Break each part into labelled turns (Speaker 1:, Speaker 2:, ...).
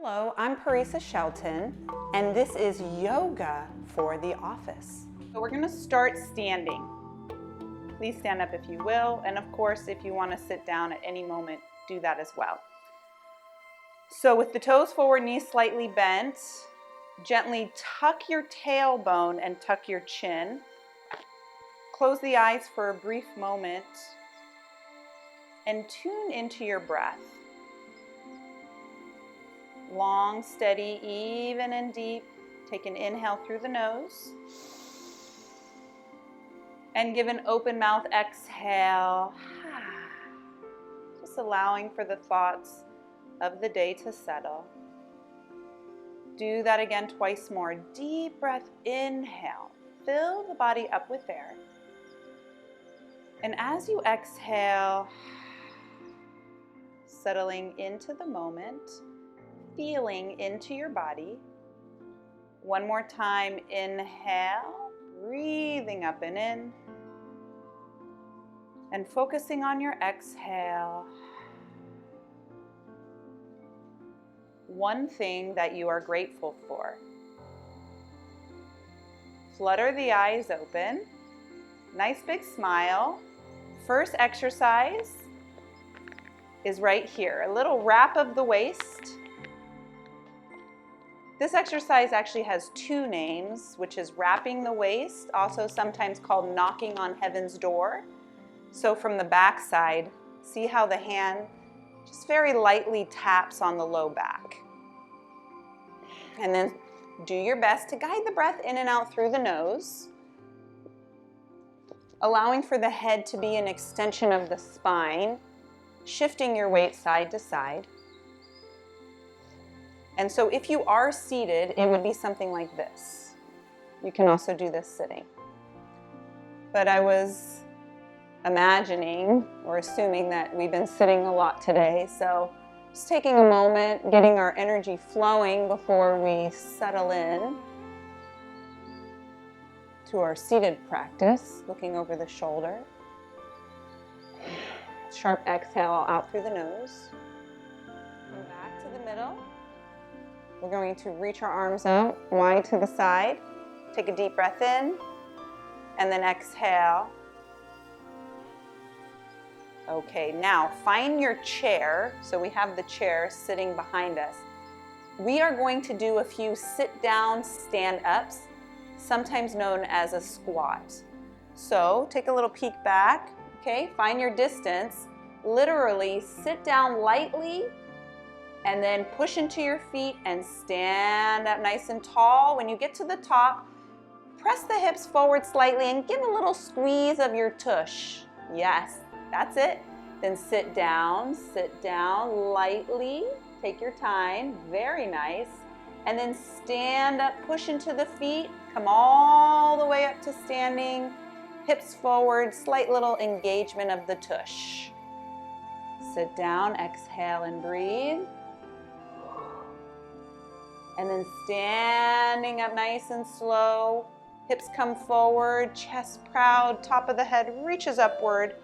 Speaker 1: Hello, I'm Parisa Shelton, and this is Yoga for the Office.
Speaker 2: So we're going to start standing. Please stand up if you will, and of course, if you want to sit down at any moment, do that as well. So with the toes forward, knees slightly bent, gently tuck your tailbone and tuck your chin. Close the eyes for a brief moment and tune into your breath. Long, steady, even and deep. Take an inhale through the nose. And give an open mouth exhale. Just allowing for the thoughts of the day to settle. Do that again twice more. Deep breath, inhale. Fill the body up with air. And as you exhale, settling into the moment, feeling into your body. One more time, inhale, breathing up and in, and focusing on your exhale. One thing that you are grateful for. Flutter the eyes open. Nice big smile. First exercise is right here. A little wrap of the waist. This exercise actually has two names, which is wrapping the waist, also sometimes called knocking on heaven's door. So from the back side, see how the hand just very lightly taps on the low back. And then do your best to guide the breath in and out through the nose, allowing for the head to be an extension of the spine, shifting your weight side to side. And so if you are seated, it would be something like this. You can also do this sitting. But I was imagining or assuming that we've been sitting a lot today. So just taking a moment, getting our energy flowing before we settle in to our seated practice, looking over the shoulder. Sharp exhale out through the nose. Come back to the middle. We're going to reach our arms out wide to the side. Take a deep breath in, and then exhale. Okay, now find your chair. So we have the chair sitting behind us. We are going to do a few sit-down stand-ups, sometimes known as a squat. So take a little peek back, okay? Find your distance. Literally sit down lightly, and then push into your feet and stand up nice and tall. When you get to the top, press the hips forward slightly and give a little squeeze of your tush. Yes, that's it. Then sit down lightly. Take your time, very nice. And then stand up, push into the feet, come all the way up to standing. Hips forward, slight little engagement of the tush. Sit down, exhale and breathe. And then standing up nice and slow, hips come forward, chest proud, top of the head reaches upward.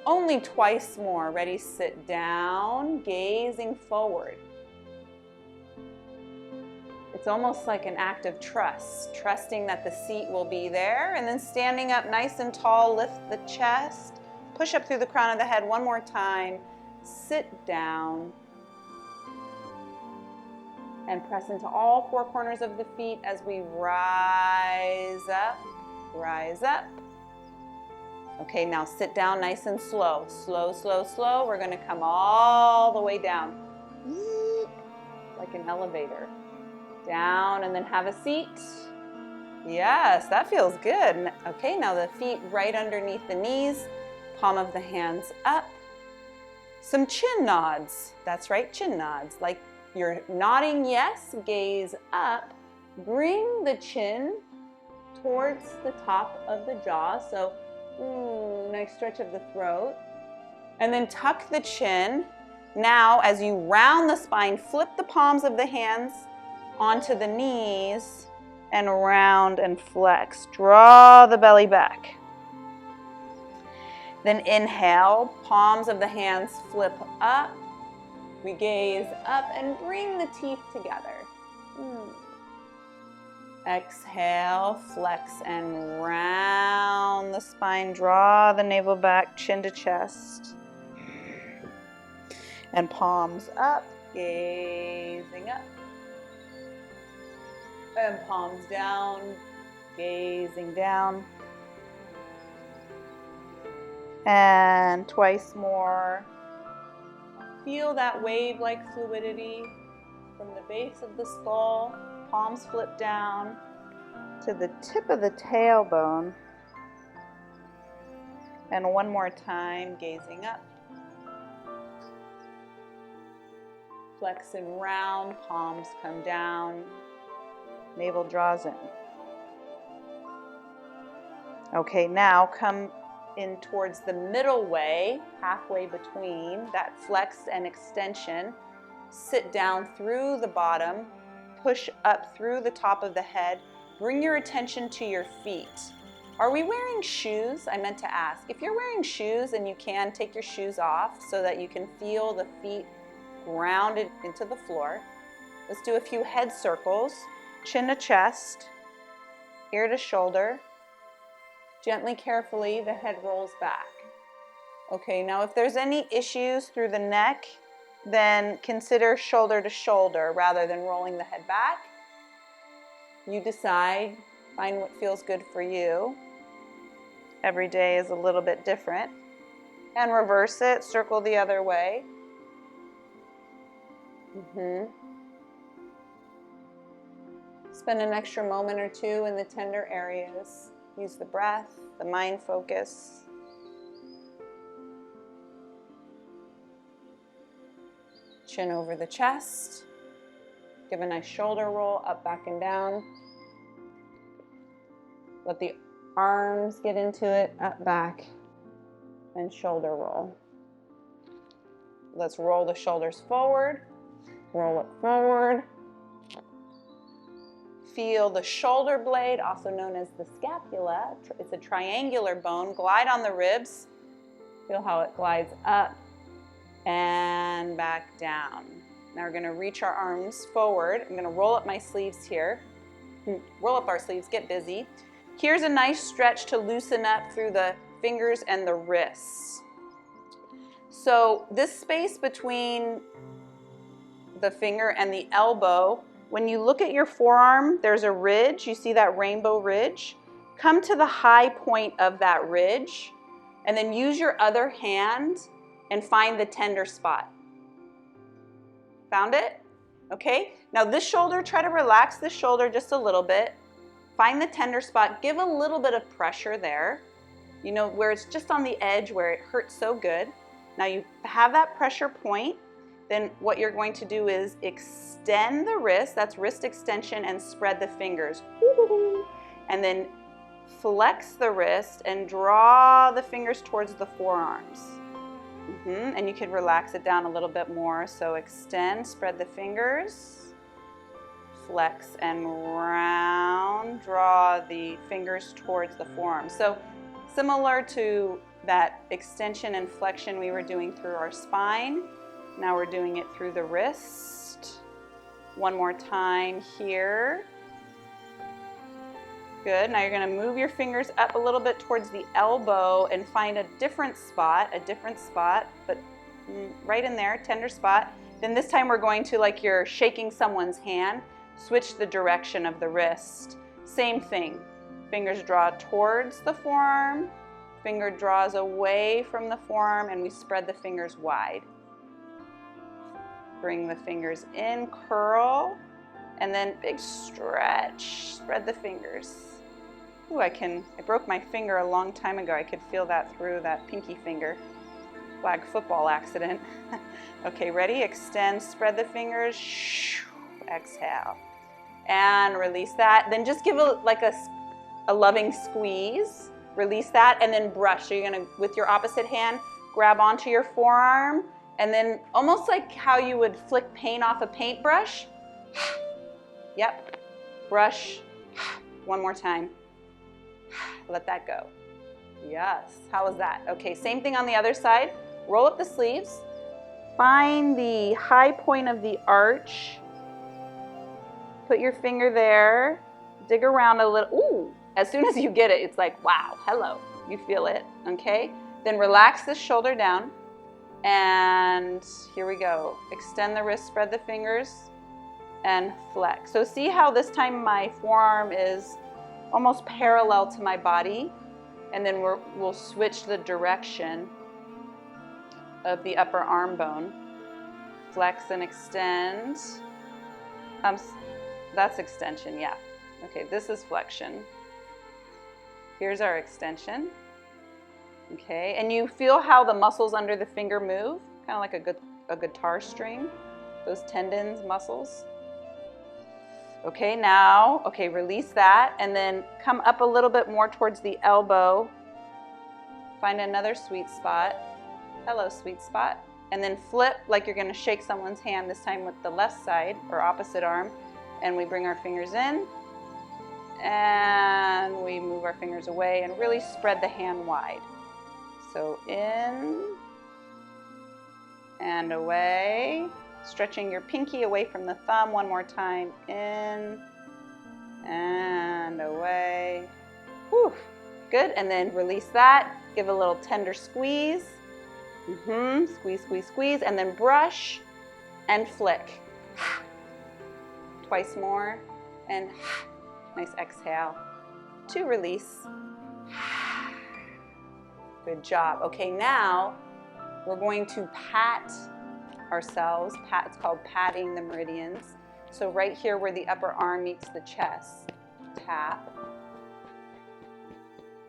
Speaker 2: Only twice more. Ready, sit down, gazing forward. It's almost like an act of trust, trusting that the seat will be there, and then standing up nice and tall, lift the chest, push up through the crown of the head one more time, sit down, and press into all four corners of the feet as we rise up, rise up. Okay, now sit down nice and slow. Slow, slow, slow. We're going to come all the way down, like an elevator. Down and then have a seat. Yes, that feels good. Okay, now the feet right underneath the knees, palm of the hands up. Some chin nods. That's right, chin nods. Like you're nodding yes, gaze up. Bring the chin towards the top of the jaw. So, nice stretch of the throat. And then tuck the chin. Now, as you round the spine, flip the palms of the hands onto the knees and round and flex. Draw the belly back. Then inhale, palms of the hands flip up. We gaze up and bring the teeth together. Exhale, flex and round the spine. Draw the navel back, chin to chest. And palms up, gazing up. And palms down, gazing down. And twice more. Feel that wave-like fluidity from the base of the skull, palms flip down to the tip of the tailbone. And one more time, gazing up. Flex and round, palms come down, navel draws in. Okay, now come in towards the middle way, halfway between that flex and extension. Sit down through the bottom, push up through the top of the head. Bring your attention to your feet. Are we wearing shoes? I meant to ask. If you're wearing shoes and you can, take your shoes off so that you can feel the feet grounded into the floor. Let's do a few head circles, chin to chest, ear to shoulder. Gently, carefully, the head rolls back. Okay, now if there's any issues through the neck, then consider shoulder to shoulder rather than rolling the head back. You decide, find what feels good for you. Every day is a little bit different. And reverse it, circle the other way. Spend an extra moment or two in the tender areas. Use the breath, the mind focus. Chin over the chest. Give a nice shoulder roll, up, back, and down. Let the arms get into it, up, back, and shoulder roll. Let's roll the shoulders forward. Roll it forward. Feel the shoulder blade, also known as the scapula. It's a triangular bone. Glide on the ribs. Feel how it glides up and back down. Now we're going to reach our arms forward. I'm going to roll up my sleeves here. Roll up our sleeves, get busy. Here's a nice stretch to loosen up through the fingers and the wrists. So this space between the finger and the elbow, when you look at your forearm, there's a ridge. You see that rainbow ridge? Come to the high point of that ridge and then use your other hand and find the tender spot. Found it? Okay. Now this shoulder, try to relax this shoulder just a little bit. Find the tender spot. Give a little bit of pressure there. You know, where it's just on the edge where it hurts so good. Now you have that pressure point. Then what you're going to do is extend the wrist, that's wrist extension, and spread the fingers. And then flex the wrist and draw the fingers towards the forearms. And you could relax it down a little bit more. So extend, spread the fingers, flex and round, draw the fingers towards the forearms. So similar to that extension and flexion we were doing through our spine, now we're doing it through the wrist. One more time here. Good. Now you're going to move your fingers up a little bit towards the elbow and find a different spot, but right in there, tender spot. Then this time we're going to, like you're shaking someone's hand, switch the direction of the wrist. Same thing. Fingers draw towards the forearm, finger draws away from the forearm, and we spread the fingers wide. Bring the fingers in, curl, and then big stretch. Spread the fingers. Ooh, I broke my finger a long time ago. I could feel that through that pinky finger. Flag football accident. Okay, ready? Extend, spread the fingers. Exhale. And release that. Then just give a loving squeeze. Release that, and then brush. So you're gonna, with your opposite hand, grab onto your forearm, and then almost like how you would flick paint off a paintbrush. Yep. Brush. One more time. Let that go. Yes. How was that? Okay, same thing on the other side. Roll up the sleeves. find the high point of the arch. Put your finger there. Dig around a little. Ooh, as soon as you get it, it's like, wow, hello. You feel it, okay? Then relax the shoulder down. And here we go. Extend the wrist, spread the fingers, and flex. So see how this time my forearm is almost parallel to my body? And then we'll switch the direction of the upper arm bone. Flex and extend. That's extension, yeah. Okay, this is flexion. Here's our extension. Okay, and you feel how the muscles under the finger move, kind of like a guitar string, those tendons, muscles. Okay, now, release that, and then come up a little bit more towards the elbow. Find another sweet spot. Hello, sweet spot. And then flip like you're gonna shake someone's hand, this time with the left side or opposite arm. And we bring our fingers in, and we move our fingers away and really spread the hand wide. So in and away, stretching your pinky away from the thumb one more time. In and away. Whew. Good, and then release that. Give a little tender squeeze. Squeeze, squeeze, squeeze, and then brush and flick. Twice more, and nice exhale to release. Good job. Okay, now we're going to pat ourselves. It's called patting the meridians. So right here where the upper arm meets the chest, tap.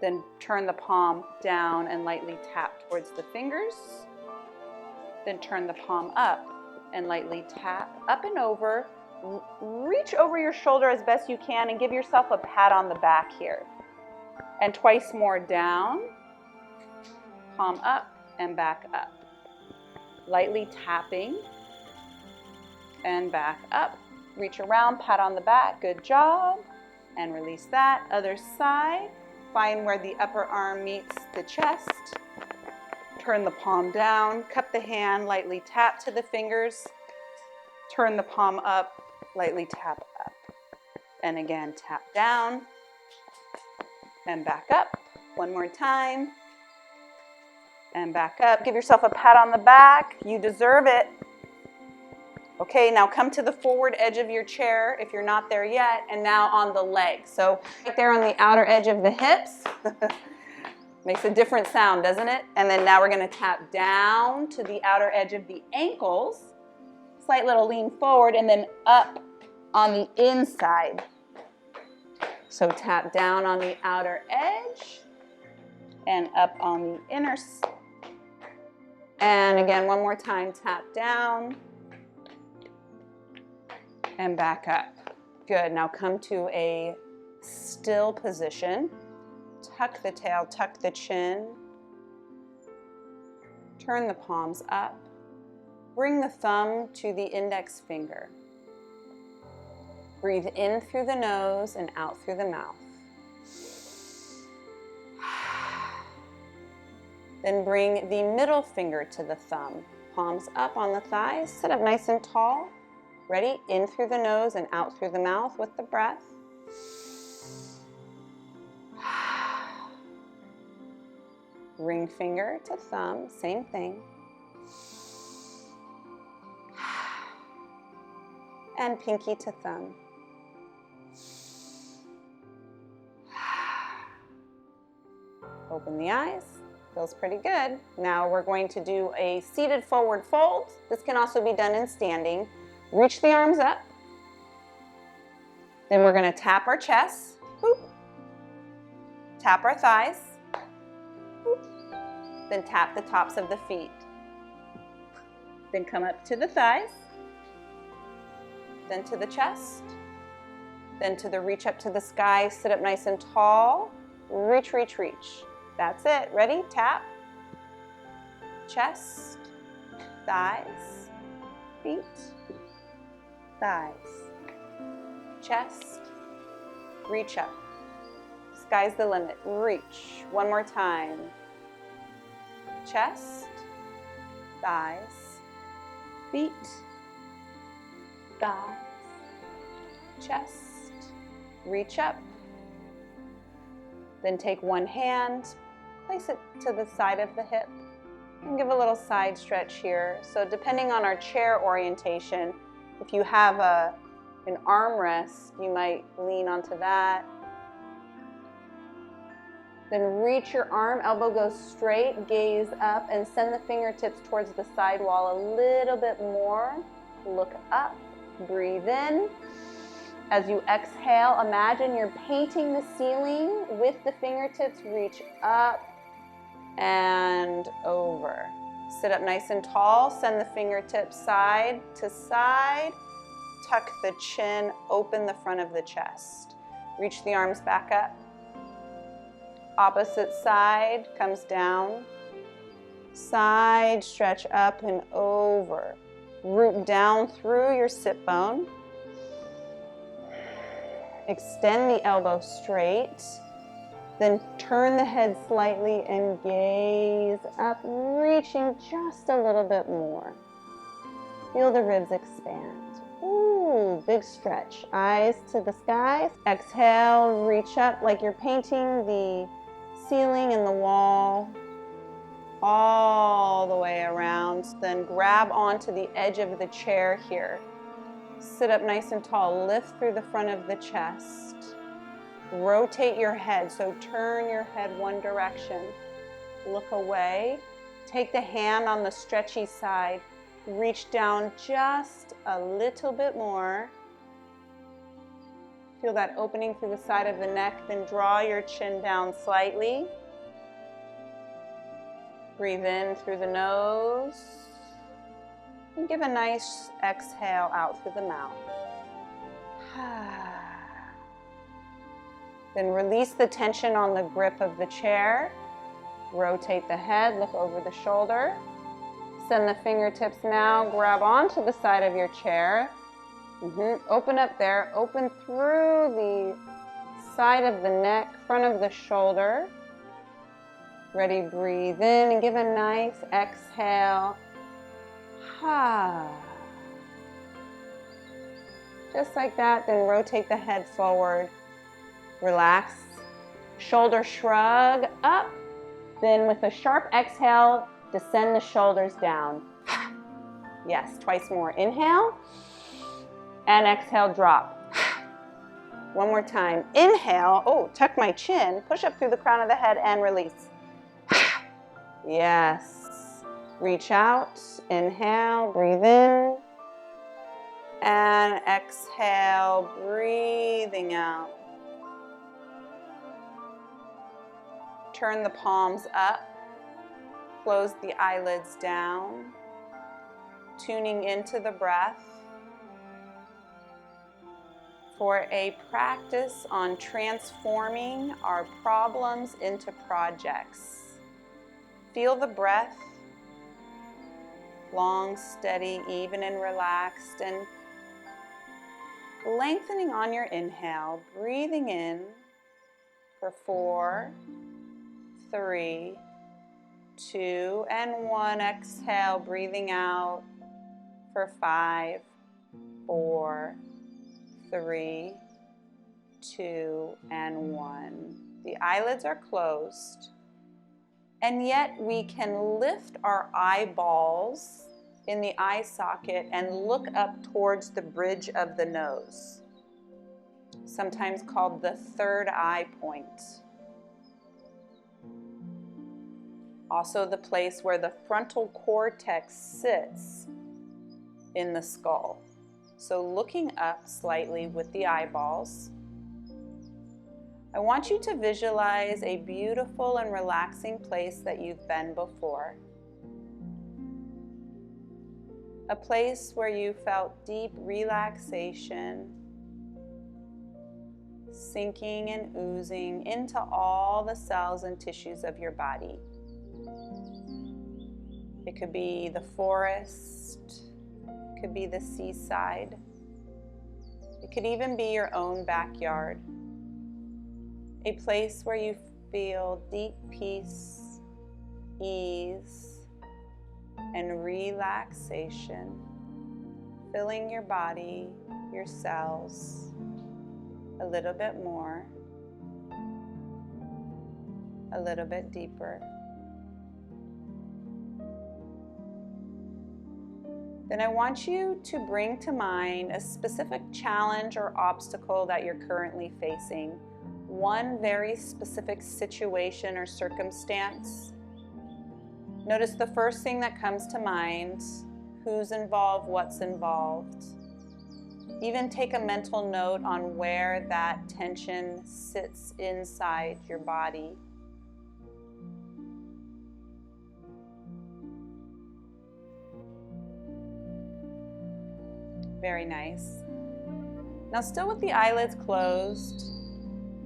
Speaker 2: Then turn the palm down and lightly tap towards the fingers. Then turn the palm up and lightly tap up and over. Reach over your shoulder as best you can and give yourself a pat on the back here. And twice more down. Palm up and back up. Lightly tapping and back up. Reach around, pat on the back. Good job. And release that. Other side. Find where the upper arm meets the chest. Turn the palm down. Cup the hand. Lightly tap to the fingers. Turn the palm up. Lightly tap up. And again, tap down. And back up. One more time. And back up. Give yourself a pat on the back. You deserve it. Okay, now come to the forward edge of your chair if you're not there yet, and now on the legs. So right there on the outer edge of the hips. Makes a different sound, doesn't it? And then now we're going to tap down to the outer edge of the ankles. Slight little lean forward, and then up on the inside. So tap down on the outer edge and up on the inner side. And again, one more time, tap down and back up. Good, now come to a still position. Tuck the tail, tuck the chin. Turn the palms up. Bring the thumb to the index finger. Breathe in through the nose and out through the mouth. Then bring the middle finger to the thumb. Palms up on the thighs. Sit up nice and tall. Ready? In through the nose and out through the mouth with the breath. Ring finger to thumb. Same thing. And pinky to thumb. Open the eyes. Feels pretty good. Now we're going to do a seated forward fold. This can also be done in standing. Reach the arms up. Then we're going to tap our chest. Boop. Tap our thighs. Boop. Then tap the tops of the feet. Then come up to the thighs. Then to the chest. Then to the reach up to the sky. Sit up nice and tall. Reach, reach, reach. That's it. Ready? Tap. Chest. Thighs. Feet. Thighs. Chest. Reach up. Sky's the limit. Reach. One more time. Chest. Thighs. feet, thighs, chest. Reach up. Then take one hand, place it to the side of the hip, and give a little side stretch here. So depending on our chair orientation, if you have an armrest, you might lean onto that. Then reach your arm, elbow goes straight, gaze up, and send the fingertips towards the side wall a little bit more. Look up, breathe in. As you exhale, imagine you're painting the ceiling with the fingertips. Reach up and over. Sit up nice and tall. Send the fingertips side to side. Tuck the chin, open the front of the chest. Reach the arms back up. Opposite side comes down. Side stretch up and over. Root down through your sit bone. Extend the elbow straight. Then turn the head slightly and gaze up, reaching just a little bit more. Feel the ribs expand. Ooh, big stretch. Eyes to the sky. Exhale, reach up like you're painting the ceiling and the wall all the way around. Then grab onto the edge of the chair here. Sit up nice and tall. Lift through the front of the chest. Rotate your head, so turn your head one direction. Look away. Take the hand on the stretchy side. Reach down just a little bit more. Feel that opening through the side of the neck, then draw your chin down slightly. Breathe in through the nose. And give a nice exhale out through the mouth. Then release the tension on the grip of the chair. Rotate the head, look over the shoulder. Send the fingertips now, grab onto the side of your chair. Open up there, open through the side of the neck, front of the shoulder. Ready, breathe in and give a nice exhale. Just like that, then rotate the head forward. Relax, shoulder shrug up. Then with a sharp exhale, descend the shoulders down. Yes, twice more. Inhale and exhale, drop. One more time. Inhale, tuck my chin, push up through the crown of the head and release. Yes. Reach out, inhale, breathe in, and exhale, breathing out. Turn the palms up, close the eyelids down, tuning into the breath for a practice on transforming our problems into projects. Feel the breath. Long, steady, even and relaxed, and lengthening on your inhale, breathing in for 4, 3, 2, and 1. Exhale, breathing out for 5, 4, 3, 2, and 1. The eyelids are closed. And yet we can lift our eyeballs in the eye socket and look up towards the bridge of the nose, sometimes called the third eye point. Also the place where the frontal cortex sits in the skull. So looking up slightly with the eyeballs. I want you to visualize a beautiful and relaxing place that you've been before. A place where you felt deep relaxation, sinking and oozing into all the cells and tissues of your body. It could be the forest, it could be the seaside, it could even be your own backyard. A place where you feel deep peace, ease, and relaxation. filling your body, your cells, a little bit more, a little bit deeper. Then I want you to bring to mind a specific challenge or obstacle that you're currently facing. One very specific situation or circumstance. Notice the first thing that comes to mind. Who's involved, what's involved. Even take a mental note on where that tension sits inside your body. Very nice. Now, still with the eyelids closed,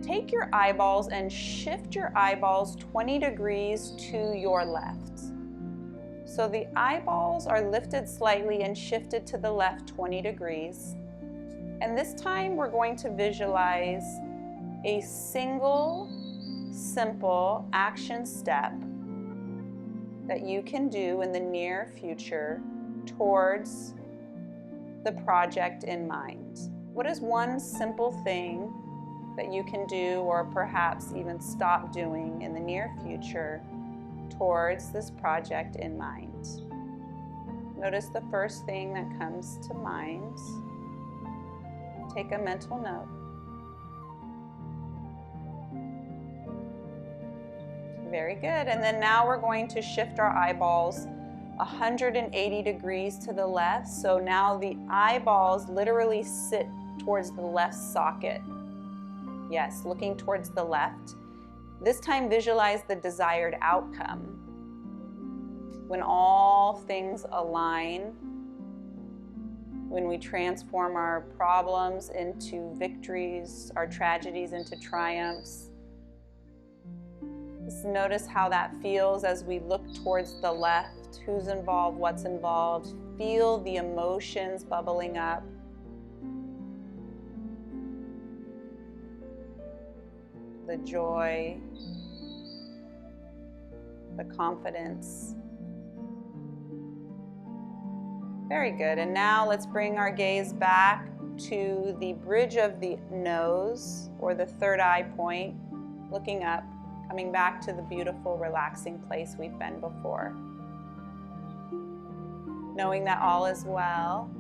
Speaker 2: take your eyeballs and shift your eyeballs 20 degrees to your left. So the eyeballs are lifted slightly and shifted to the left 20 degrees. And this time we're going to visualize a single, simple action step that you can do in the near future towards the project in mind. What is one simple thing that you can do, or perhaps even stop doing in the near future towards this project in mind? Notice the first thing that comes to mind. Take a mental note. Very good. And then now we're going to shift our eyeballs 180 degrees to the left. So now the eyeballs literally sit towards the left socket. Yes, looking towards the left. This time visualize the desired outcome. When all things align, when we transform our problems into victories, our tragedies into triumphs. Just notice how that feels as we look towards the left. Who's involved, what's involved. Feel the emotions bubbling up. The joy, the confidence. Very good. And now let's bring our gaze back to the bridge of the nose, or the third eye point, looking up, coming back to the beautiful, relaxing place we've been before. Knowing that all is well.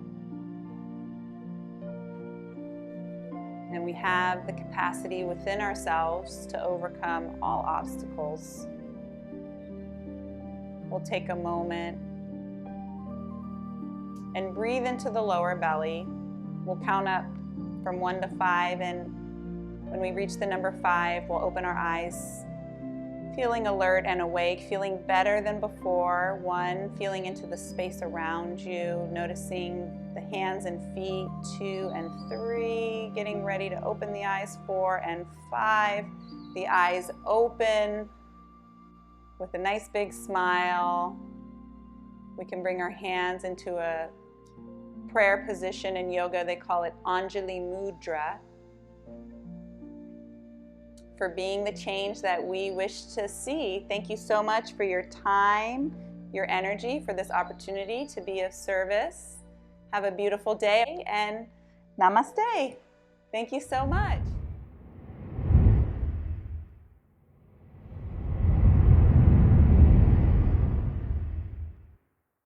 Speaker 2: And we have the capacity within ourselves to overcome all obstacles. We'll take a moment and breathe into the lower belly. We'll count up from 1 to 5, and when we reach the number 5, we'll open our eyes, feeling alert and awake, feeling better than before. 1, feeling into the space around you, noticing the hands and feet. 2 and 3, getting ready to open the eyes. 4 and 5, the eyes open with a nice big smile. We can bring our hands into a prayer position. In yoga, they call it Anjali Mudra, for being the change that we wish to see. Thank you so much for your time, your energy, for this opportunity to be of service. Have a beautiful day, and namaste. Thank you so much.